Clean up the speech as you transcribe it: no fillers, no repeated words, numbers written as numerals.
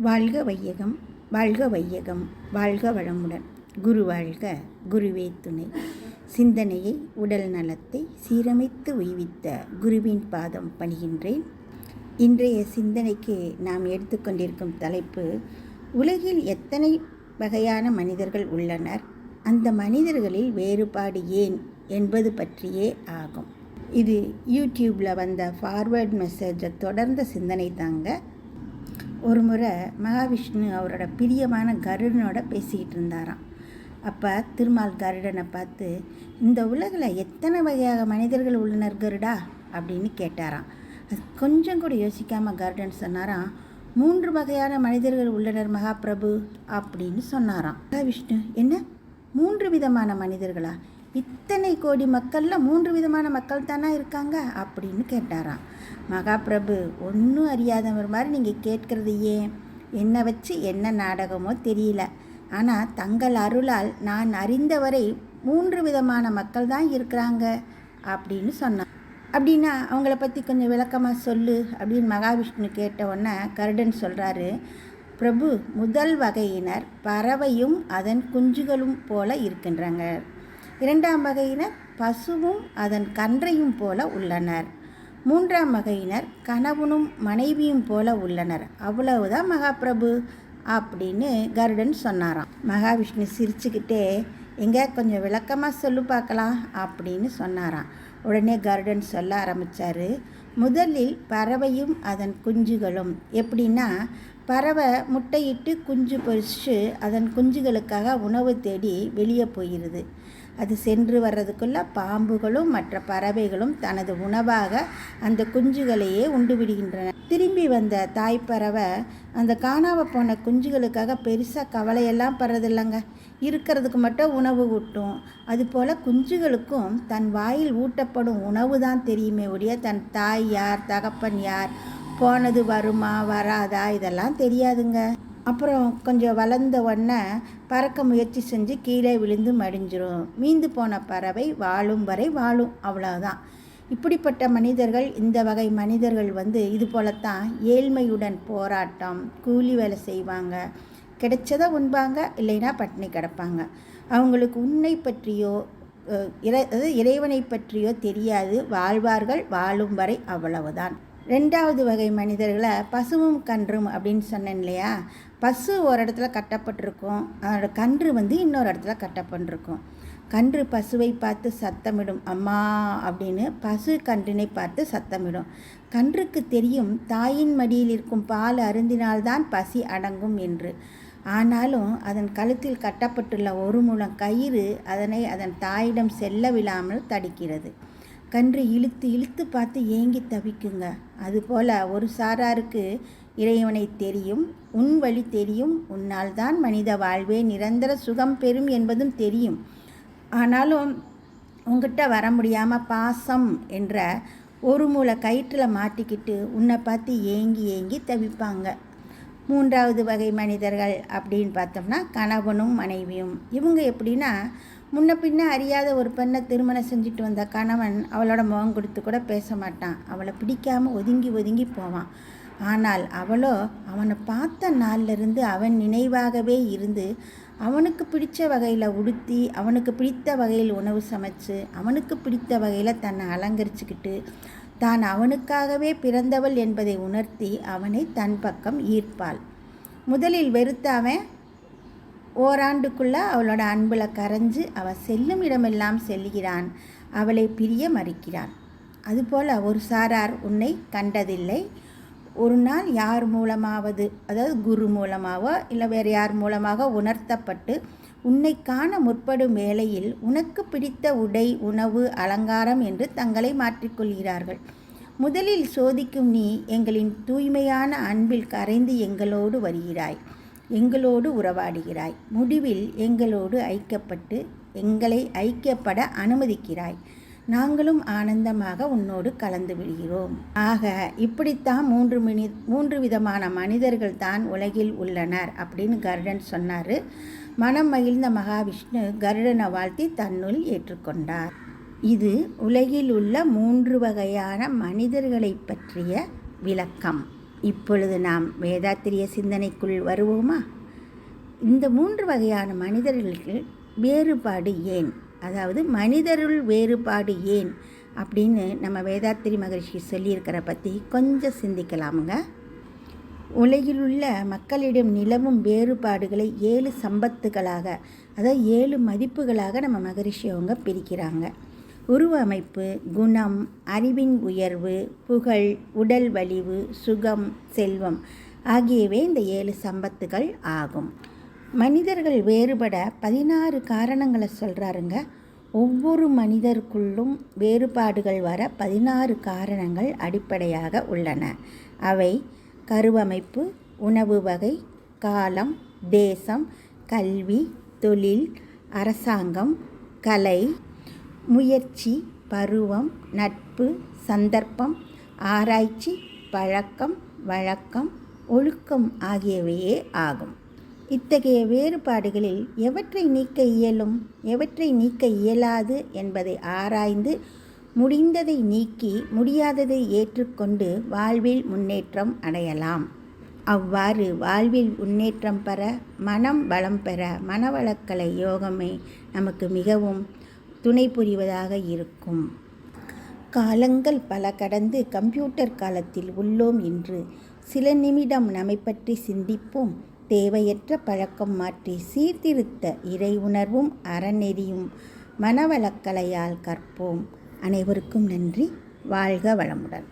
வாழ்க வையகம், வாழ்க வையகம், வாழ்க வளமுடன். குரு வாழ்க, குருவே துணை. சிந்தனையை, உடல் நலத்தை சீரமைத்து உய்வித்த குருவின் பாதம் பணிகின்றேன். இன்றைய சிந்தனைக்கு நாம் எடுத்துக்கொண்டிருக்கும் தலைப்பு, உலகில் எத்தனை வகையான மனிதர்கள் உள்ளனர், அந்த மனிதர்களில் வேறுபாடு ஏன் என்பது பற்றியே ஆகும். இது யூடியூப்பில் வந்த ஃபார்வேர்ட் மெசேஜை தொடர்ந்த சிந்தனை தாங்க. ஒரு முறை மகாவிஷ்ணு அவரோட பிரியமான கருடனோட பேசிக்கிட்டு இருந்தாராம். அப்போ திருமால் கருடனை பார்த்து, இந்த உலகில் எத்தனை வகையாக மனிதர்கள் உள்ளனர் கருடா அப்படின்னு கேட்டாராம். அது கொஞ்சம் கூட யோசிக்காமல் கருடன் சொன்னாராம், 3 வகையான மனிதர்கள் உள்ளனர் மகாபிரபு அப்படின்னு சொன்னாராம். மகாவிஷ்ணு, என்ன 3 விதமான மனிதர்களா? இத்தனை கோடி மக்களில் 3 விதமான மக்கள் தானே இருக்காங்க அப்படின்னு கேட்டாராம். மகாபிரபு, ஒன்றும் அறியாதவர் மாதிரி நீங்கள் கேட்குறது ஏன்? என்னை வச்சு என்ன நாடகமோ தெரியல. ஆனால் தங்கள் அருளால் நான் அறிந்தவரை 3 விதமான மக்கள் தான் இருக்கிறாங்க அப்படின்னு சொன்னான். அப்படின்னா அவங்கள பற்றி கொஞ்சம் விளக்கமாக சொல்லு அப்படின்னு மகாவிஷ்ணு கேட்ட உடனே கருடன் சொல்கிறாரு, பிரபு, முதல் வகையினர் பறவையும் அதன் குஞ்சுகளும் போல இருக்கின்றாங்க. 2ஆம் வகையினர் பசுவும் அதன் கன்றையும் போல உள்ளனர். 3ஆம் வகையினர் கணவனும் மனைவியும் போல உள்ளனர். அவ்வளவுதான் மகாபிரபு அப்படின்னு கருடன் சொன்னாராம். மகாவிஷ்ணு சிரிச்சுக்கிட்டே, எங்கே கொஞ்சம் விளக்கமாக சொல்லு பார்க்கலாம் அப்படின்னு சொன்னாராம். உடனே கருடன் சொல்ல ஆரம்பித்தார், முதலில் பறவையும் அதன் குஞ்சுகளும். எப்படின்னா, பறவை முட்டையிட்டு குஞ்சு பொரிச்சு அதன் குஞ்சுகளுக்காக உணவு தேடி வெளியே போயிடுது. அது சென்று வர்றதுக்குள்ளே பாம்புகளும் மற்ற பறவைகளும் தனது உணவாக அந்த குஞ்சுகளையே உண்டு விடுகின்றன. திரும்பி வந்த தாய்ப்பறவை அந்த காணாமல் போன குஞ்சுகளுக்காக பெருசாக கவலையெல்லாம் படுறதில்லைங்க, இருக்கிறதுக்கு மட்டும் உணவு ஊட்டும். அதுபோல் குஞ்சுகளுக்கும் தன் வாயில் ஊட்டப்படும் உணவு தான் தெரியுமே ஒழிய தன் தாய் யார், தகப்பன் யார், போனது வருமா வராதா இதெல்லாம் தெரியாதுங்க. அப்புறம் கொஞ்சம் வளர்ந்த உடனே பறக்க முயற்சி செஞ்சு கீழே விழுந்து மடிஞ்சிரும். மீந்து போன பறவை வாழும் வரை வாழும், அவ்வளோதான். இப்படிப்பட்ட மனிதர்கள், இந்த வகை மனிதர்கள் இது போலத்தான் ஏழ்மையுடன் போராட்டம், கூலி வேலை செய்வாங்க, கிடைச்சதை உண்பாங்க, இல்லைன்னா பட்டினி கிடப்பாங்க. அவங்களுக்கு உன்னை பற்றியோ இறைவனை பற்றியோ தெரியாது, வாழ்வார்கள் வாழும் வரை, அவ்வளவுதான். 2வது வகை மனிதர்களை பசுவும் கன்றும் அப்படின்னு சொன்னேன் இல்லையா? பசு ஒரு இடத்துல கட்டப்பட்டிருக்கும், அதோட கன்று இன்னொரு இடத்துல கட்டப்பட்டிருக்கும். கன்று பசுவை பார்த்து சத்தமிடும், அம்மா அப்படின்னு. பசு கன்றினை பார்த்து சத்தமிடும். கன்றுக்கு தெரியும் தாயின் மடியில் இருக்கும் பால் அருந்தினால்தான் பசி அடங்கும் என்று. ஆனாலும் அதன் கழுத்தில் கட்டப்பட்டுள்ள ஒரு முழம் கயிறு அதனை அதன் தாயிடம் செல்ல விடாமல் தடுக்கிறது. கன்று இழுத்து இழுத்து பார்த்து ஏங்கி தவிக்குங்க. அதுபோல் ஒரு சாராருக்கு இறைவனை தெரியும், உன் வழி தெரியும், உன்னால் தான் மனித வாழ்வே நிரந்தர சுகம் பெறும் என்பதும் தெரியும். ஆனாலும் உங்ககிட்ட வர முடியாமல் பாசம் என்ற ஒரு மூளை கயிற்றில் மாட்டிக்கிட்டு உன்னை பார்த்து ஏங்கி ஏங்கி தவிப்பாங்க. 3வது வகை மனிதர்கள் அப்படின்னு பார்த்தோம்னா கணவனும் மனைவியும். இவங்க எப்படின்னா, முன்ன பின்ன அறியாத ஒரு பெண்ணை திருமணம் செஞ்சுட்டு வந்த கணவன் அவளோட முகம் கொடுத்து கூட பேச மாட்டான். அவளை பிடிக்காமல் ஒதுங்கி ஒதுங்கி போவான். ஆனால் அவளோ அவனை பார்த்த நாள்லேருந்து அவன் நினைவாகவே இருந்து அவனுக்கு பிடித்த வகையில் உடுத்தி, அவனுக்கு பிடித்த வகையில் உணவு சமைச்சு, அவனுக்கு பிடித்த வகையில் தன்னை அலங்கரிச்சுக்கிட்டு தான் அவனுக்காகவே பிறந்தவள் என்பதை உணர்த்தி அவனை தன் பக்கம் ஈர்ப்பாள். முதலில் வெறுத்த அவன் ஓராண்டுக்குள்ளே அவளோட அன்பில் கரைஞ்சு அவள் செல்லும் இடமெல்லாம் செல்கிறான், அவளை பிரிய மறுக்கிறான். அதுபோல் ஒரு சாரார் உன்னை கண்டதில்லை. ஒரு நாள் யார் மூலமாவது, அதாவது குரு மூலமாகவோ இல்லை வேறு யார் மூலமாக உணர்த்தப்பட்டு உன்னை காண முற்படும் வேளையில் உனக்கு பிடித்த உடை, உணவு, அலங்காரம் என்று தங்களை மாற்றிக்கொள்கிறார்கள். முதலில் சோதிக்கும் நீ எங்களின் தூய்மையான அன்பில் கரைந்து எங்களோடு வருகிறாய், எங்களோடு உறவாடுகிறாய். முடிவில் எங்களோடு ஐக்கியப்பட்டு எங்களை ஐக்கியப்பட அனுமதிக்கிறாய். நாங்களும் ஆனந்தமாக உன்னோடு கலந்து விடுகிறோம். ஆக இப்படித்தான் 3 விதமான மனிதர்கள் தான் உலகில் உள்ளனர் அப்படின்னு கருடன் சொன்னார். மனம் மகிழ்ந்த மகாவிஷ்ணு கருடனை வாழ்த்தி தன்னுள் ஏற்றுக்கொண்டார். இது உலகில் உள்ள 3 வகையான மனிதர்களை பற்றிய விளக்கம். இப்பொழுது நாம் வேதாத்திரிய சிந்தனைக்குள் வருவோமா? இந்த 3 வகையான மனிதர்களுக்கு வேறுபாடு ஏன், அதாவது மனிதருள் வேறுபாடு ஏன் அப்படின்னு நம்ம வேதாத்திரி மகரிஷி சொல்லியிருக்கிற பற்றி கொஞ்சம் சிந்திக்கலாமுங்க. உலகிலுள்ள மக்களிடம் நிலவும் வேறுபாடுகளை 7 சம்பத்துகளாக, அதாவது 7 மதிப்புகளாக நம்ம மகரிஷி அவங்க பிரிக்கிறாங்க. உருவ அமைப்பு, குணம், அறிவின் உயர்வு, புகழ், உடல் வலிவு, சுகம், செல்வம் ஆகியவை இந்த 7 சம்பத்துகள் ஆகும். மனிதர்கள் வேறுபட 16 காரணங்களை சொல்கிறாருங்க. ஒவ்வொரு மனிதருக்குள்ளும் வேறுபாடுகள் வர 16 காரணங்கள் அடிப்படையாக உள்ளன. அவை கருவமைப்பு, உணவு வகை, காலம், தேசம், கல்வி, தொழில், அரசாங்கம், கலை, முயற்சி, பருவம், நட்பு, சந்தர்ப்பம், ஆராய்ச்சி, பழக்கம், வழக்கம், ஒழுக்கம் ஆகியவையே ஆகும். இத்தகைய வேறுபாடுகளில் எவற்றை நீக்க இயலும், எவற்றை நீக்க இயலாது என்பதை ஆராய்ந்து முடிந்ததை நீக்கி முடியாததை ஏற்றுக்கொண்டு வாழ்வில் முன்னேற்றம் அடையலாம். அவ்வாறு வாழ்வில் முன்னேற்றம் பெற, மனம் பலம் பெற மனவளக்கலை யோகமே நமக்கு மிகவும் துணை புரிவதாக இருக்கும். காலங்கள் பல கடந்து கம்ப்யூட்டர் காலத்தில் உள்ளோம் இன்று. சில நிமிடம் நம்மை பற்றி சிந்திப்போம். தேவையற்ற பழக்கம் மாற்றி சீர்திருத்த இறை உணர்வும் அறநெறியும் மனவளக்கலையால் கற்போம். அனைவருக்கும் நன்றி. வாழ்க வளமுடன்.